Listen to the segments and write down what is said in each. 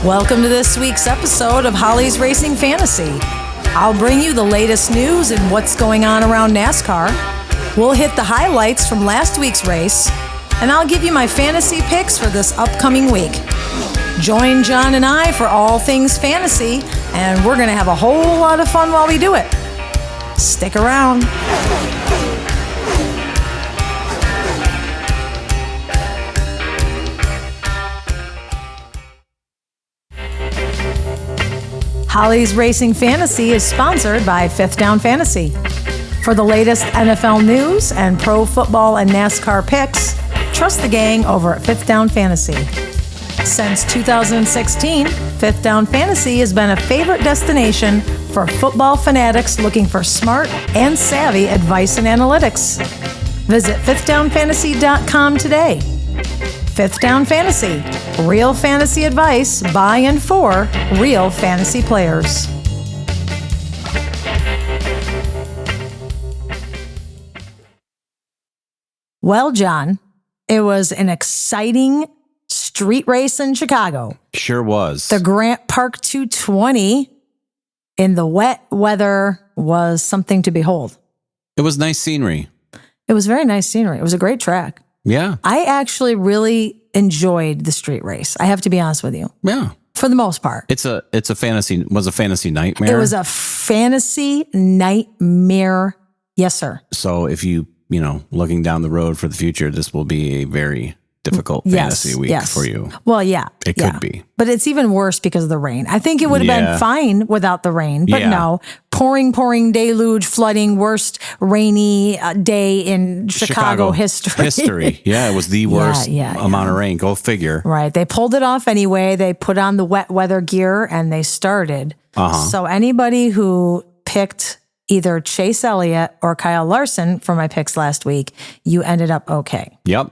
Welcome to this week's episode of Holly's Racing Fantasy. I'll bring you the latest news and what's going on around NASCAR. We'll hit the highlights from last week's race, and I'll give you my fantasy picks for this upcoming week. Join John and I for all things fantasy, and we're going to have a whole lot of fun while we do it. Stick around. Holly's Racing Fantasy is sponsored by Fifth Down Fantasy. For the latest NFL news and pro football and NASCAR picks, trust the gang over at Fifth Down Fantasy. Since 2016, Fifth Down Fantasy has been a favorite destination for football fanatics looking for smart and savvy advice and analytics. Visit fifthdownfantasy.com today. Fifth Down Fantasy, real fantasy advice by and for real fantasy players. Well, John, it was an exciting street race in Chicago. Sure was. The Grant Park 220 in the wet weather was something to behold. It was nice scenery. It was very nice scenery. It was a great track. Yeah. I actually really enjoyed the street race. I have to be honest with you. Yeah. For the most part. It's a fantasy nightmare. It was a fantasy nightmare. Yes, sir. So if you looking down the road for the future, this will be a very difficult fantasy week for you. Well, yeah. It could be. But it's even worse because of the rain. I think it would have been fine without the rain, but no. Pouring deluge, flooding, worst rainy day in Chicago history. Yeah, it was the worst amount of rain. Go figure. Right. They pulled it off anyway. They put on the wet weather gear and they started. So anybody who picked either Chase Elliott or Kyle Larson for my picks last week, you ended up okay. Yep.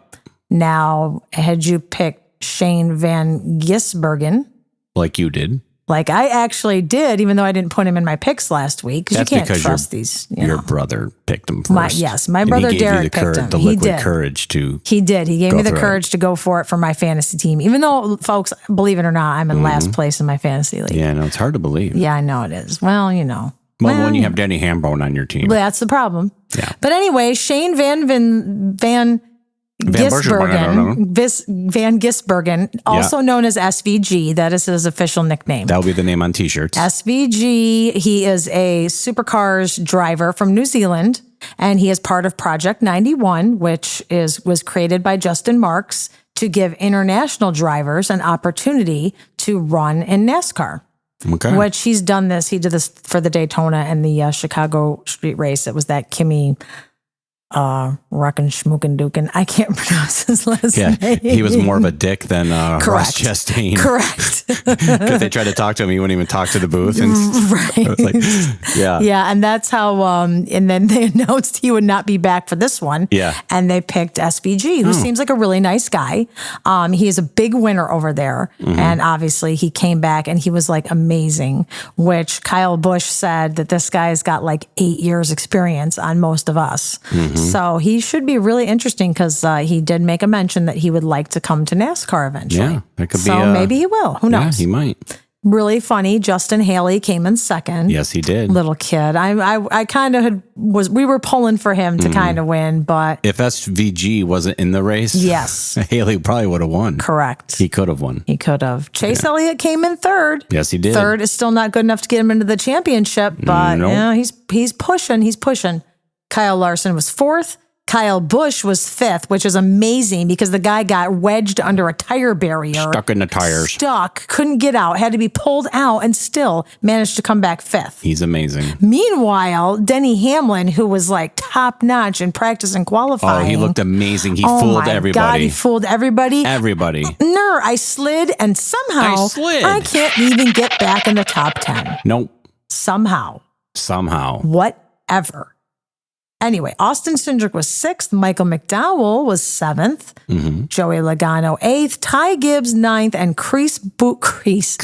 Now, had you picked Shane Van Gisbergen, like you did, like I actually did, even though I didn't put him in my picks last week, because you can't trust these. Your brother picked him first. My brother Derek picked him. The liquid courage to. He did. He gave me the courage to go for it for my fantasy team. Even though, folks, believe it or not, I'm in last place in my fantasy league. Yeah, no, it's hard to believe. Yeah, I know it is. Well, Well, when you have Denny Hambone on your team, that's the problem. Yeah. But anyway, Shane Van Gisbergen, also known as SVG. That is his official nickname. That'll be the name on t-shirts. SVG, he is a supercars driver from New Zealand, and he is part of Project 91, which was created by Justin Marks to give international drivers an opportunity to run in NASCAR. Okay. Which he did this for the Daytona and the Chicago street race. It was that Kimi Rucken Schmucken Duken. I can't pronounce his last name. He was more of a dick than Ross Chastain. Correct. Because they tried to talk to him, he wouldn't even talk to the booth. And right. Yeah, and that's how. And then they announced he would not be back for this one. Yeah. And they picked SVG, who seems like a really nice guy. He is a big winner over there, and obviously he came back and he was like amazing. Which Kyle Busch said that this guy's got like 8 years experience on most of us. So he should be really interesting because he did make a mention that he would like to come to NASCAR eventually. Yeah, that could be. So maybe he will. Who knows? Yeah, he might. Really funny. Justin Haley came in second. Yes, he did. Little kid. I kind of we were pulling for him to kind of win, but if SVG wasn't in the race, yes, Haley probably would have won. Correct. He could have won. He could have. Chase Elliott came in third. Yes, he did. Third is still not good enough to get him into the championship, but he's pushing. He's pushing. Kyle Larson was fourth. Kyle Busch was fifth, which is amazing because the guy got wedged under a tire barrier. Stuck in the tires. Couldn't get out, had to be pulled out, and still managed to come back fifth. He's amazing. Meanwhile, Denny Hamlin, who was like top notch in practice and qualifying. Oh, he looked amazing. He fooled everybody. God, he fooled everybody. Everybody. I slid, and somehow I can't even get back in the top 10. Nope. Somehow. Whatever. Anyway, Austin Cindric was sixth. Michael McDowell was seventh. Joey Logano eighth. Ty Gibbs ninth. And Chris Buescher.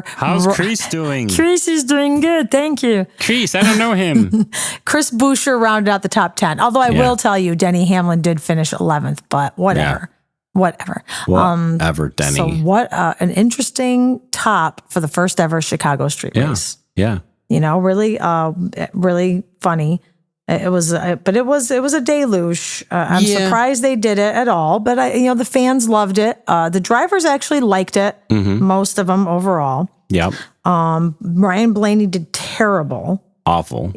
How's Chris doing? Chris is doing good. Thank you. Chris, I don't know him. Chris Buescher rounded out the top 10. Although I will tell you, Denny Hamlin did finish 11th, but whatever. Whatever. Denny. So what an interesting top for the first ever Chicago street race. Yeah. Really, really funny. It was a deluge. I'm surprised they did it at all, but the fans loved it. The drivers actually liked it. Most of them overall. Yep. Ryan Blaney did terrible. Awful.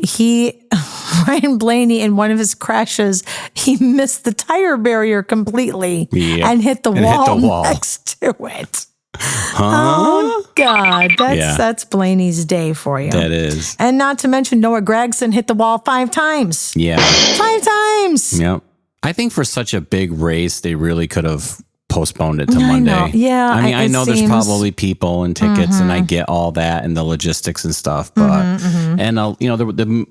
Ryan Blaney, in one of his crashes, he missed the tire barrier completely and hit the wall next to it. Oh God, that's Blaney's day for you. That is. And not to mention Noah Gragson hit the wall 5 times. Yeah. 5 times. Yep. I think for such a big race, they really could have postponed it to Monday. I know. Yeah. I know there's probably people and tickets, and I get all that and the logistics and stuff, but the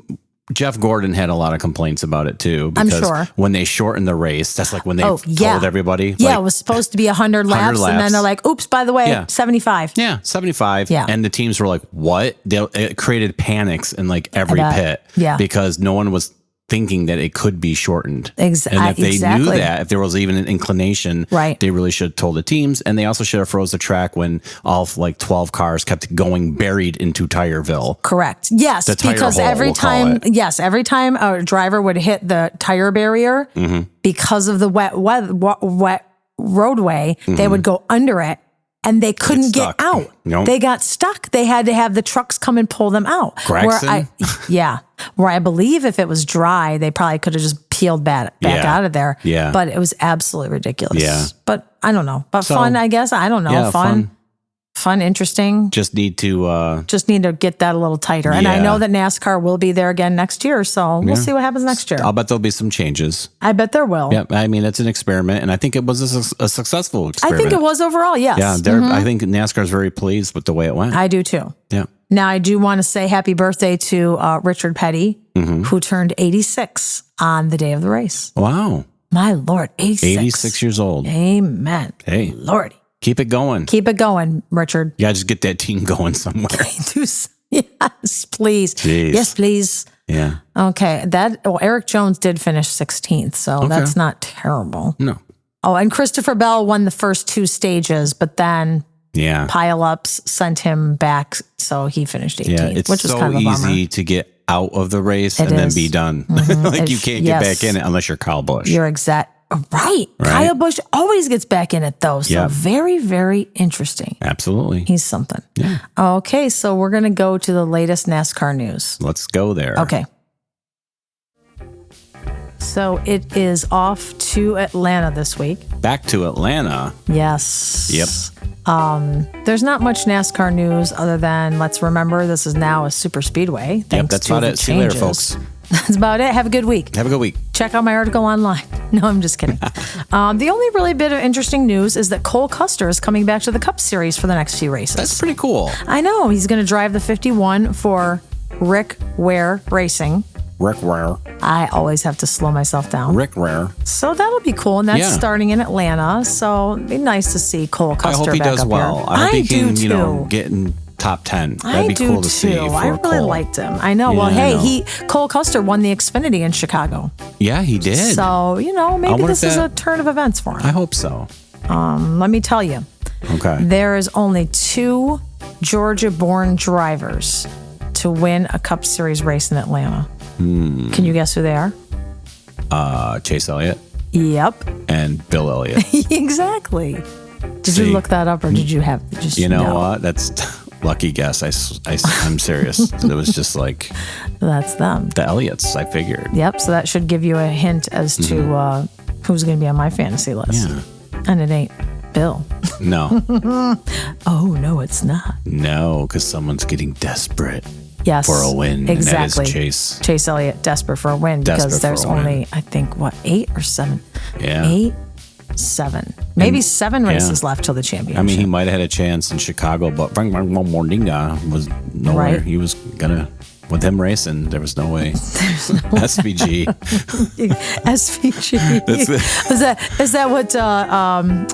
Jeff Gordon had a lot of complaints about it too, because when they shortened the race, that's like when they told everybody. Yeah, it was supposed to be 100 laps, and then they're like, oops, by the way, 75. Yeah, 75. Yeah. And the teams were like, what? It created panics in like every pit. Yeah. Because no one was thinking that it could be shortened. Exactly. And if they knew that, if there was even an inclination, they really should have told the teams. And they also should have froze the track when all like 12 cars kept going buried into Tireville. Correct. Yes, because every time a driver would hit the tire barrier, because of the wet roadway, they would go under it. And they couldn't get out. Nope. They got stuck. They had to have the trucks come and pull them out. Where I believe if it was dry, they probably could have just peeled back out of there. Yeah. But it was absolutely ridiculous. Yeah. But I don't know. But fun, I guess. I don't know. Yeah, Fun, interesting. Just need to get that a little tighter. And I know that NASCAR will be there again next year, so we'll see what happens next year. I'll bet there'll be some changes. I bet there will. Yeah, I mean, it's an experiment, and I think it was a successful experiment. I think it was overall, yes. Yeah, I think NASCAR is very pleased with the way it went. I do too. Yeah. Now, I do want to say happy birthday to Richard Petty, who turned 86 on the day of the race. Wow. My Lord, 86. 86 years old. Amen. Hey. Lordy. Keep it going. Keep it going, Richard. Yeah, just get that team going somewhere. Yes, please. Jeez. Yes, please. Yeah. Okay. Eric Jones did finish 16th, so that's not terrible. No. Oh, and Christopher Bell won the first 2 stages, but then pile-ups sent him back, so he finished 18th, yeah, it's which was so kind of a bummer. easy to get out of the race then be done. Like you can't get back in it unless you're Kyle Busch. You're right. Kyle Busch always gets back in it, though. So very, very interesting. Absolutely. He's something. Yeah. Okay, so we're going to go to the latest NASCAR news. Let's go there. Okay. So it is off to Atlanta this week. Back to Atlanta. Yes. Yep. There's not much NASCAR news other than let's remember this is now a super speedway. Yep, that's about it. See you later, folks. That's about it. Have a good week. Have a good week. Check out my article online. No, I'm just kidding. The only really bit of interesting news is that Cole Custer is coming back to the Cup Series for the next few races. That's pretty cool. I know. He's going to drive the 51 for Rick Ware Racing. Rick Ware. I always have to slow myself down. Rick Ware. So that'll be cool. And that's starting in Atlanta. So it'd be nice to see Cole Custer I hope he back does up well. Here. I hope he can, get in top 10. That'd be cool to see. I really liked him. I know. Yeah, well, Cole Custer won the Xfinity in Chicago. Yeah, he did. So, maybe this is a turn of events for him. I hope so. Let me tell you. Okay. There is only 2 Georgia-born drivers to win a Cup Series race in Atlanta. Can you guess who they are? Chase Elliott. Yep. And Bill Elliott. Exactly. Did you look that up, or did you have just? You know what? That's lucky guess. I'm serious. It was just like that's them. The Elliots. I figured. Yep. So that should give you a hint as to who's going to be on my fantasy list. Yeah. And it ain't Bill. No. Oh no, it's not. No, because someone's getting desperate. Yes, for a win. Exactly. And that is Chase Elliott, desperate for a win because there's only, I think, 8 or 7? Yeah. 8, 7. Maybe 7 races left till the championship. I mean, he might have had a chance in Chicago, but Morninga was nowhere. Right. He was going to, with him racing, there was no way. SVG. SVG.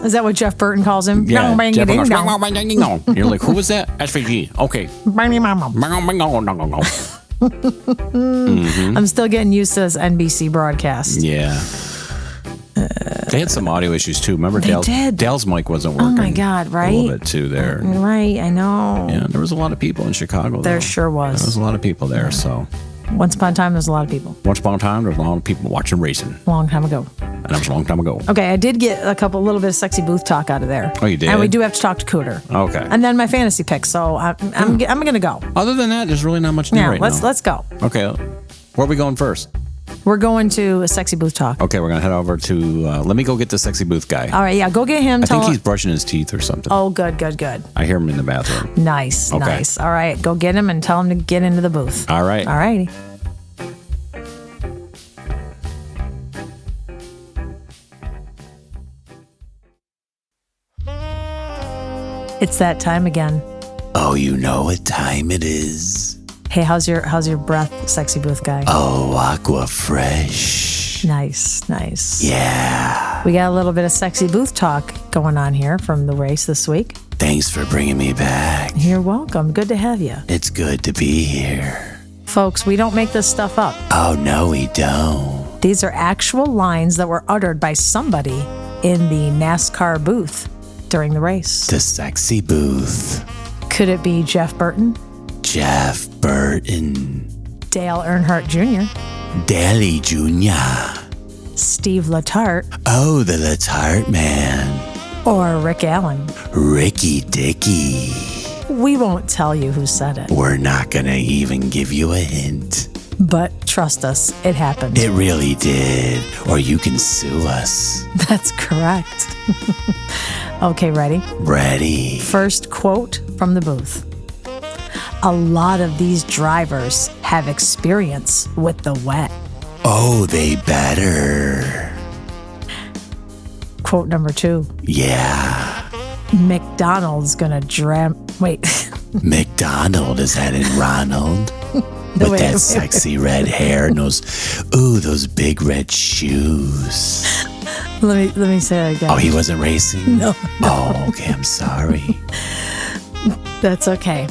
Is that what Jeff Burton calls him? Yeah. You're like, who was that? SVG. Okay. I'm still getting used to this NBC broadcast. Yeah. They had some audio issues too. Remember Dale's mic wasn't working. Oh my God, right? A little bit too there. Right, I know. Yeah, there was a lot of people in Chicago. There sure was. There was a lot of people there, so. Once upon a time, there's a lot of people. Once upon a time, there was a lot of people watching racing. A long time ago. And that was a long time ago. Okay, I did get a little bit of sexy booth talk out of there. Oh, you did? And we do have to talk to Cooter. Okay. And then my fantasy pick, so I'm going to go. Other than that, there's really not much new right now. Let's go. Okay, where are we going first? We're going to a sexy booth talk. Okay, we're going to head over to, let me go get the sexy booth guy. All right, yeah, go get him. I think he's brushing his teeth or something. Oh, good. I hear him in the bathroom. Nice. All right, go get him and tell him to get into the booth. All right. All righty. It's that time again. Oh, you know what time it is. Hey, how's your breath, sexy booth guy? Oh, aqua fresh. Nice. Yeah. We got a little bit of sexy booth talk going on here from the race this week. Thanks for bringing me back. You're welcome. Good to have you. It's good to be here. Folks, we don't make this stuff up. Oh, no, we don't. These are actual lines that were uttered by somebody in the NASCAR booth during the race. The sexy booth. Could it be Jeff Burton? Jeff Burton. Dale Earnhardt Jr. Daly Jr. Steve Letarte. Oh, the Letarte man. Or Rick Allen. Ricky Dicky. We won't tell you who said it. We're not going to even give you a hint. But trust us, it happened. It really did. Or you can sue us. That's correct. Okay, ready? Ready. First quote from the booth. A lot of these drivers have experience with the wet. Oh, they better. Quote number 2. Yeah. McDonald's gonna Wait. McDonald, is that in Ronald? With that sexy red hair and those big red shoes. Let me say that again. Oh, he wasn't racing? No. Oh, okay, I'm sorry. That's okay.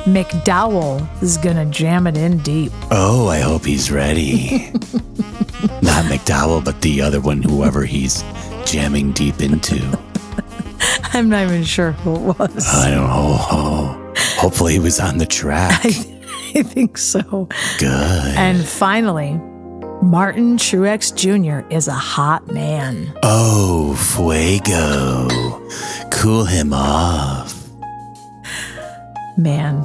McDowell is gonna jam it in deep. Oh, I hope he's ready. Not McDowell, but the other one, whoever he's jamming deep into. I'm not even sure who it was. I don't know. Hopefully he was on the track. I think so. Good. And finally, Martin Truex Jr. is a hot man. Oh, fuego. Cool him off. Man,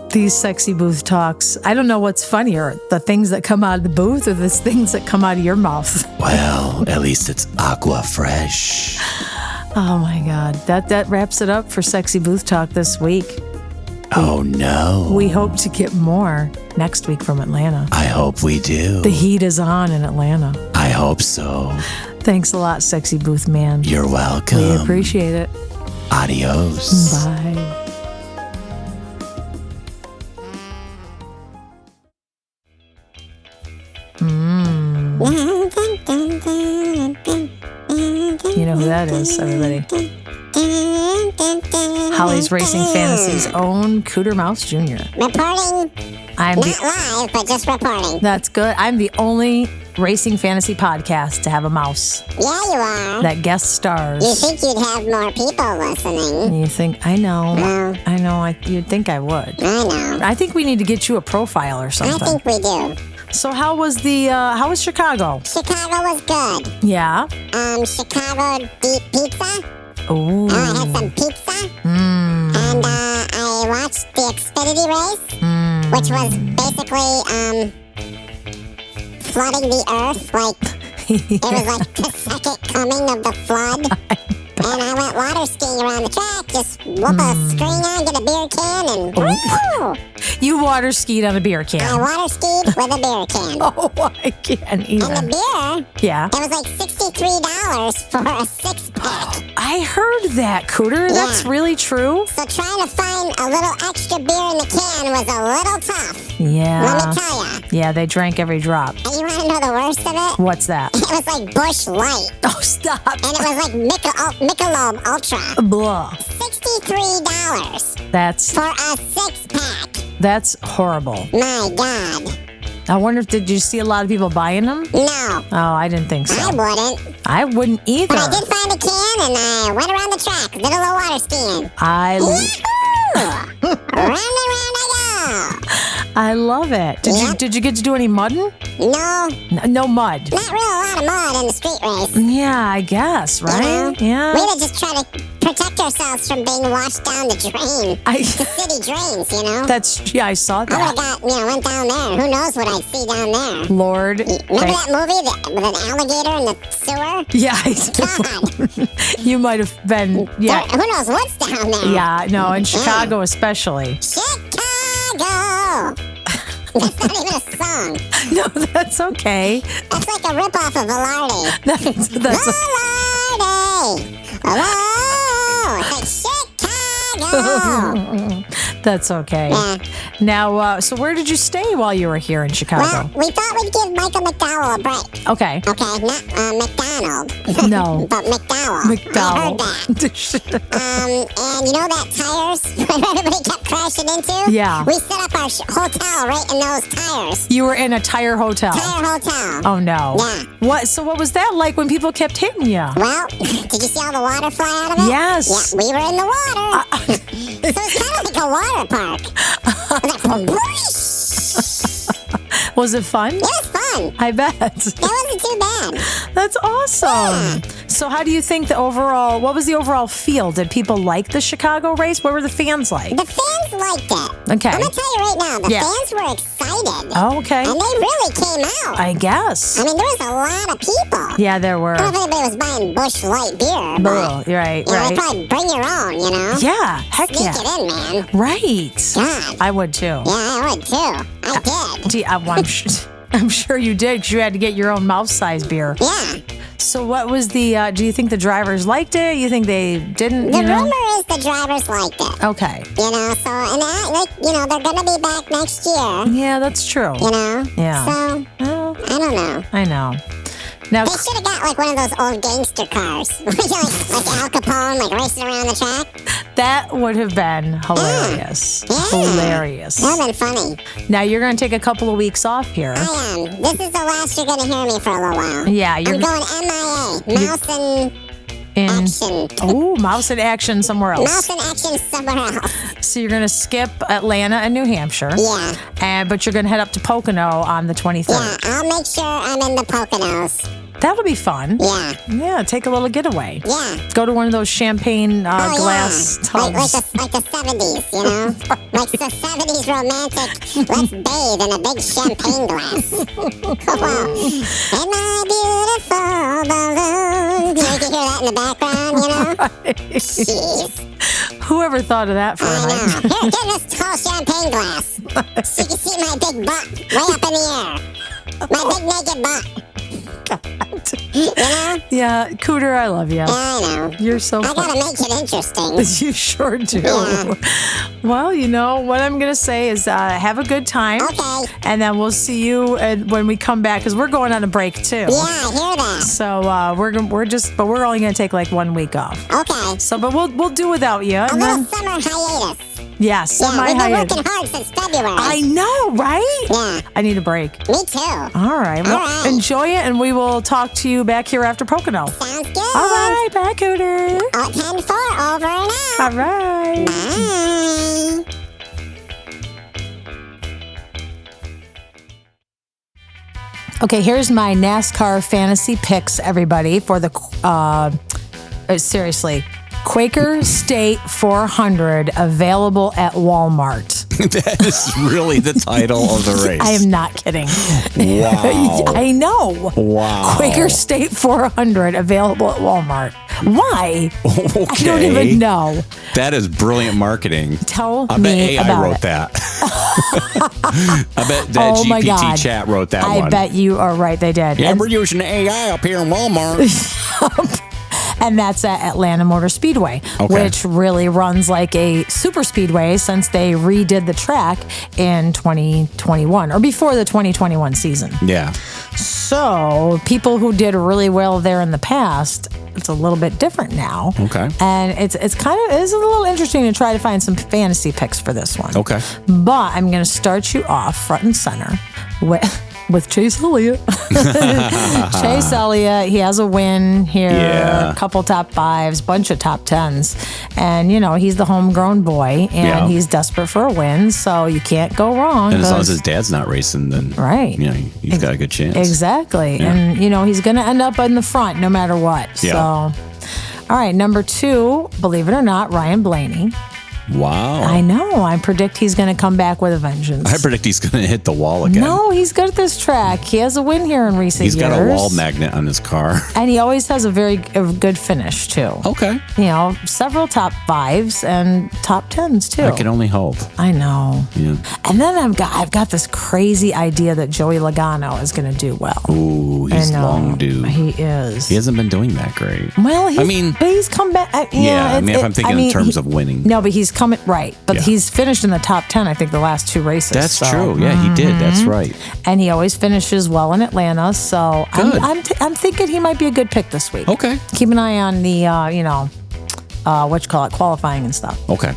these sexy booth talks, I don't know what's funnier, the things that come out of the booth or the things that come out of your mouth. Well, at least it's aqua fresh. Oh my God. That wraps it up for sexy booth talk this week. Oh no. We hope to get more next week from Atlanta. I hope we do. The heat is on in Atlanta. I hope so. Thanks a lot, sexy booth man. You're welcome. We appreciate it. Adios. Bye. You know who that is, everybody. Holly's Racing Fantasy's own Cooter Mouse Jr. Reporting. Not live, but just reporting. That's good. I'm the only racing fantasy podcast to have a mouse. Yeah, you are. That guest stars. You think you'd have more people listening. And you think, I know. No. I know. You'd think I would. I know. I think we need to get you a profile or something. I think we do. So how was Chicago? Chicago was good. Yeah. Chicago deep pizza. Ooh. I had some pizza. And I watched the Xfinity race, which was basically flooding the earth. It was like the second coming of the flood. And I went water skiing around the track, just whoop a screen on, get a beer can, and woo! You water skied on a beer can. I water skied with a beer can. Oh, I can't even. And the beer, yeah, it was like $63 for a 6-pack. I heard that, Cooter. Yeah. That's really true. So trying to find a little extra beer in the can was a little tough. Yeah. Let me tell ya. Yeah, they drank every drop. And you want to know the worst of it? What's that? It was like Busch Light. Oh, stop. And it was like Michelob Ultra. Blah. $63 That's for a 6-pack. That's horrible. My God. I wonder did you see a lot of people buying them? No. Oh, I didn't think so. I wouldn't either. But I did find a can and I went around the track. Did a little water skiing. Around and around I go. I love it. Did you get to do any mudding? No. No mud. Not really a lot of mud in the street race. Yeah, I guess, right? Yeah. We had to just try to protect ourselves from being washed down the drain. The city drains, I saw that. I would have went down there. Who knows what I'd see down there. Lord. Remember that movie with an alligator in the sewer? Yeah, God. You might have been, yeah. Who knows what's down there? Yeah, no, in Chicago especially. Chicago! That's not even a song. No, that's okay. That's like a ripoff of Velarde. Velarde! Hello! It's like Chicago! That's okay. Yeah. Now, so where did you stay while you were here in Chicago? Well, we thought we'd give Michael McDowell a break. Okay. Okay, not McDonald. No. But McDowell. McDowell. I heard that. And you know that tires everybody kept crashing into? Yeah. We set up our hotel right in those tires. You were in a tire hotel? Tire hotel. Oh, no. Yeah. So what was that like when people kept hitting you? Well, did you see all the water fly out of it? Yes. Yeah, we were in the water. So it's kind of like a water park. Was it fun? It was fun. I bet. It wasn't too bad. That's awesome. Yeah. So how do you think what was the overall feel? Did people like the Chicago race? What were the fans like? The fans liked it. Okay. I'm going to tell you right now, the fans were excited. Oh, okay. And they really came out. I guess. I mean, there was a lot of people. Yeah, there were. I don't know if anybody was buying Busch Light beer. But, you're right, they probably bring your own, Yeah, heck Sneak yeah. it in, man. Right. God. I would too. Yeah, I would too. I did. I'm sure you did because you had to get your own mouth-sized beer. Yeah. So what was the, do you think the drivers liked it? You think they didn't? The rumor is the drivers liked it. Okay. They're going to be back next year. Yeah, that's true. Yeah. So, I don't know. I know. Now, they should have got like one of those old gangster cars. like Al Capone, racing around the track. That would have been hilarious. Yeah. Hilarious. That would have been funny. Now, you're going to take a couple of weeks off here. I am. This is the last you're going to hear me for a little while. Yeah. I'm going MIA. Mouse in action. Oh, mouse in action somewhere else. Mouse in action somewhere else. So you're going to skip Atlanta and New Hampshire. Yeah. But you're going to head up to Pocono on the 23rd. Yeah, I'll make sure I'm in the Poconos. That'll be fun. Yeah. Yeah, take a little getaway. Yeah. Go to one of those champagne glass tubs. Like the 70s, Like the 70s romantic, let's bathe in a big champagne glass. Come on. Am I beautiful balloon? You can hear that in the background, Right. Jeez. Whoever thought of that for a night? Here, get this tall champagne glass. So you can see my big butt way up in the air. My big naked butt. Yeah, Cooter, I love you. Yeah, I know. You're so I gotta make it interesting. You sure do. Yeah. Well, what I'm gonna say is have a good time. Okay. And then we'll see you when we come back because we're going on a break too. Yeah, I hear that. So we're only gonna take like 1 week off. Okay. So, but we'll do without you. A little summer hiatus. Yeah, we've been working hard since February. I know, right? Yeah. I need a break. Me too. All right. Well, enjoy it, and we will talk to you back here after Pocono. Sounds good. All right, bye, Cooter. 10-4, over and out. All right. Bye. Okay, here's my NASCAR fantasy picks, everybody, for the, seriously, Quaker State 400 available at Walmart. That is really the title of the race. I am not kidding. Wow. I know. Wow. Quaker State 400 available at Walmart. Why? Okay. I don't even know. That is brilliant marketing. Tell I bet me AI about wrote it. that. I bet that Oh my GPT God. chat wrote that one. I bet you are right. They did. Yeah, we're using AI up here in Walmart. And that's at Atlanta Motor Speedway, which really runs like a super speedway since they redid the track in 2021 or before the 2021 season. Yeah. So people who did really well there in the past, it's a little bit different now. Okay. And it's a little interesting to try to find some fantasy picks for this one. Okay. But I'm going to start you off front and center with Chase Elliott. Chase Elliott, he has a win here, a couple top 5s, bunch of top 10s. And, he's the homegrown boy, and he's desperate for a win, so you can't go wrong. And as long as his dad's not racing, then he's got a good chance. Exactly. Yeah. And, he's going to end up in the front no matter what. Yeah. So, all right, number 2, believe it or not, Ryan Blaney. Wow. I know. I predict he's going to come back with a vengeance. I predict he's going to hit the wall again. No, he's good at this track. He has a win here in recent years. He's got a wall magnet on his car. And he always has a very good finish, too. Okay. Several top 5s and top 10s, too. I can only hope. I know. Yeah. And then I've got this crazy idea that Joey Logano is going to do well. Ooh, he's long due. He is. He hasn't been doing that great. Well, he's come back. If I'm thinking in terms of winning. No, but he's coming right. But he's finished in the top 10, I think, the last 2 races. That's true. Yeah, he did. That's right. And he always finishes well in Atlanta. So I'm thinking he might be a good pick this week. Okay. Keep an eye on the, qualifying and stuff. Okay.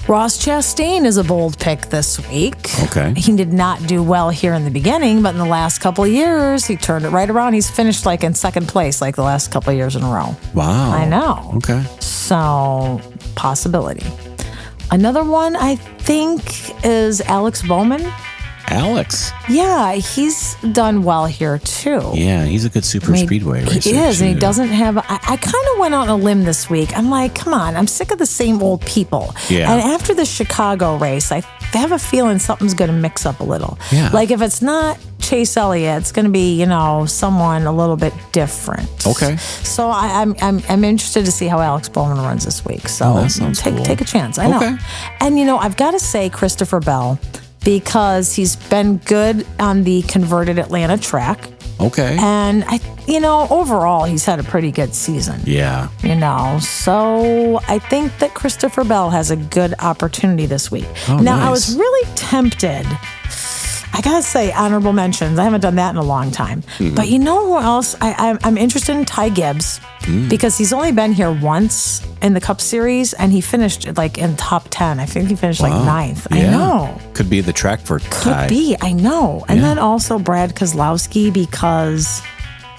Ross Chastain is a bold pick this week. Okay. He did not do well here in the beginning, but in the last couple of years, he turned it right around. He's finished in second place the last couple of years in a row. Wow. I know. Okay. So, possibility. Another one, I think, is Alex Bowman. Alex? Yeah, he's done well here, too. Yeah, he's a good super speedway racer. He is, and he doesn't have... I kind of went on a limb this week. I'm like, come on, I'm sick of the same old people. Yeah. And after the Chicago race, I have a feeling something's going to mix up a little. Yeah. If it's not Chase Elliott, it's going to be, someone a little bit different. Okay. So I'm interested to see how Alex Bowman runs this week. So that sounds cool. Take a chance. I know. Okay. And, I've got to say Christopher Bell, because he's been good on the converted Atlanta track. Okay. And overall, he's had a pretty good season. Yeah. So I think that Christopher Bell has a good opportunity this week. Oh, now, nice. I was really tempted. I gotta say, honorable mentions. I haven't done that in a long time. Mm-hmm. But you know who else? I'm interested in Ty Gibbs because he's only been here once in the Cup Series, and he finished in top 10. I think he finished 9th. Yeah. I know. Could be the track for Ty. Could be. I know. And then also Brad Keselowski, because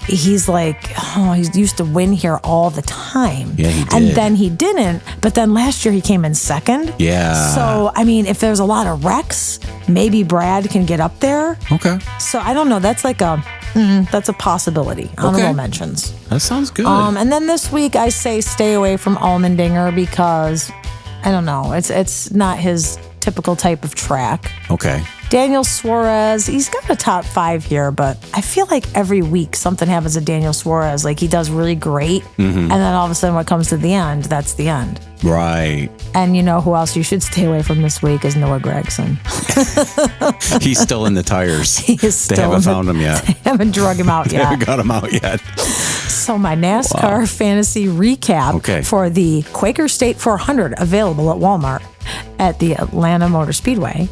he's he used to win here all the time. Yeah, he did. And then he didn't. But then last year he came in second. Yeah. So, if there's a lot of wrecks, maybe Brad can get up there. Okay. So, I don't know. That's that's a possibility. Honorable mentions. That sounds good. And then this week I say stay away from Allmendinger because, I don't know, it's not his typical type of track. Okay. Daniel Suarez, he's got a top 5 here, but I feel like every week something happens to Daniel Suarez. He does really great, and then all of a sudden when it comes to the end, that's the end. Right. And who else you should stay away from this week is Noah Gragson. He's still in the tires. He is still. They haven't found him yet. They haven't drug him out yet. They haven't got him out yet. So my NASCAR fantasy recap for the Quaker State 400 available at Walmart at the Atlanta Motor Speedway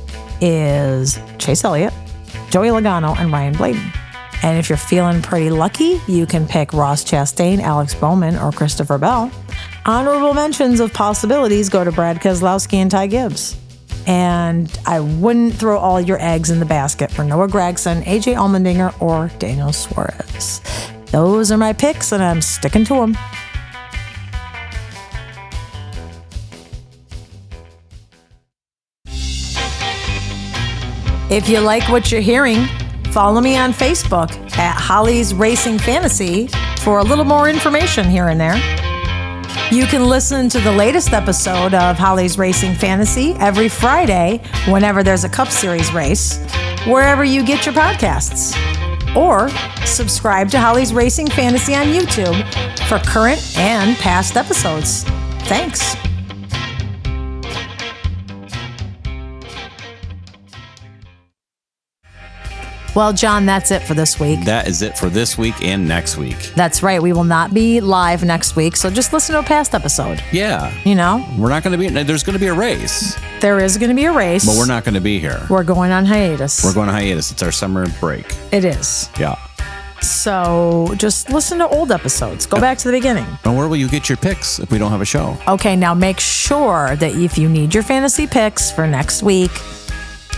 is Chase Elliott, Joey Logano, and Ryan Blaney. And if you're feeling pretty lucky, you can pick Ross Chastain, Alex Bowman, or Christopher Bell. Honorable mentions of possibilities go to Brad Keselowski and Ty Gibbs. And I wouldn't throw all your eggs in the basket for Noah Gragson, AJ Allmendinger, or Daniel Suarez. Those are my picks, and I'm sticking to them. If you like what you're hearing, follow me on Facebook at Holly's Racing Fantasy for a little more information here and there. You can listen to the latest episode of Holly's Racing Fantasy every Friday whenever there's a Cup Series race, wherever you get your podcasts. Or subscribe to Holly's Racing Fantasy on YouTube for current and past episodes. Thanks. Well, John, that's it for this week. That is it for this week and next week. That's right. We will not be live next week, so just listen to a past episode. Yeah. We're not going to be... There's going to be a race. There is going to be a race. But we're not going to be here. We're going on hiatus. We're going on hiatus. It's our summer break. It is. Yeah. So just listen to old episodes. Go back to the beginning. And where will you get your picks if we don't have a show? Okay, now make sure that if you need your fantasy picks for next week,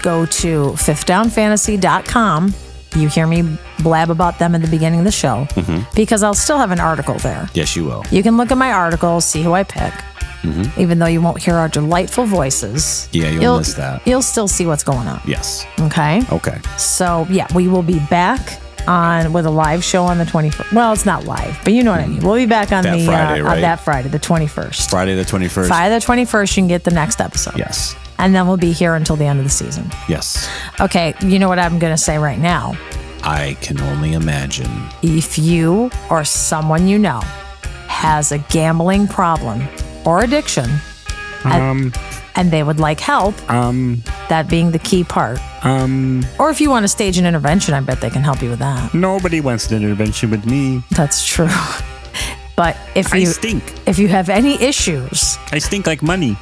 go to fifthdownfantasy.com. You hear me blab about them at the beginning of the show because I'll still have an article there. Yes, you will. You can look at my article, see who I pick. Even though you won't hear our delightful voices. Yeah, you'll miss that. You'll still see what's going on. Yes. Okay? Okay. So, yeah, we will be back with a live show on the 21st. Well, it's not live, but you know what I mean. We'll be back on that Friday, right? on that Friday, the 21st. Friday the 21st. Friday the 21st, you can get the next episode. Yes. And then we'll be here until the end of the season. Yes. Okay, you know what I'm going to say right now? I can only imagine. If you or someone you know has a gambling problem or addiction, and they would like help, that being the key part. Or if you want to stage an intervention, I bet they can help you with that. Nobody wants an intervention with me. That's true. But if I stink. If you have any issues, I stink like money.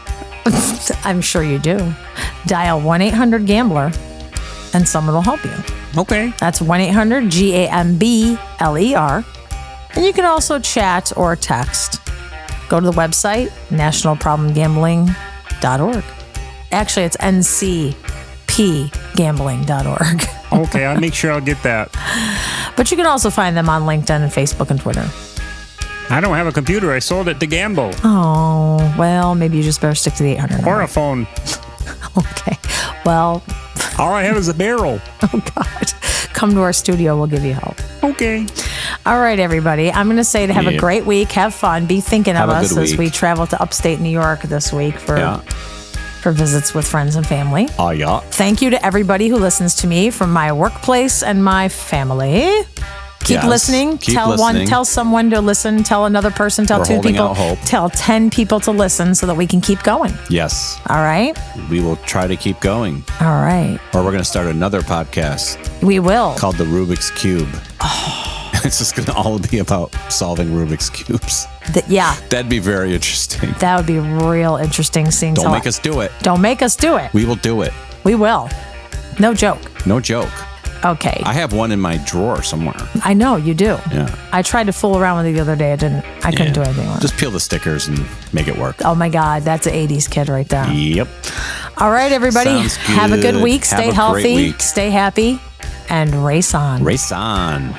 I'm sure you do. Dial 1-800-GAMBLER and someone will help you. Okay. That's 1-800-GAMBLER. And you can also chat or text. Go to the website, nationalproblemgambling.org. Actually, it's ncpgambling.org. Okay, I'll make sure I'll get that. But you can also find them on LinkedIn and Facebook and Twitter. I don't have a computer. I sold it to gamble. Oh, well, maybe you just better stick to the 800. Or a phone. Okay. Well, all I have is a barrel. Oh, God. Come to our studio. We'll give you help. Okay. All right, everybody. I'm going to say to have a great week. Have fun. Be thinking of us as we travel to upstate New York this week for visits with friends and family. Oh, yeah. Thank you to everybody who listens to me from my workplace and my family. Keep listening. Tell someone to listen. Tell another person. Tell 2 people. Tell 10 people to listen so that we can keep going. Yes. All right. We will try to keep going. All right. Or we're going to start another podcast. We will. Called the Rubik's Cube. Oh. It's just going to all be about solving Rubik's Cubes. Yeah. That'd be very interesting. That would be real interesting. Don't make us do it. Don't make us do it. We will do it. We will. No joke. No joke. Okay. I have one in my drawer somewhere. I know you do. Yeah. I tried to fool around with it the other day. I couldn't do anything with it. Just peel the stickers and make it work. Oh my God, that's an 80s kid right there. Yep. All right, everybody. Have a good week. Stay healthy. Week. Stay happy. And race on. Race on.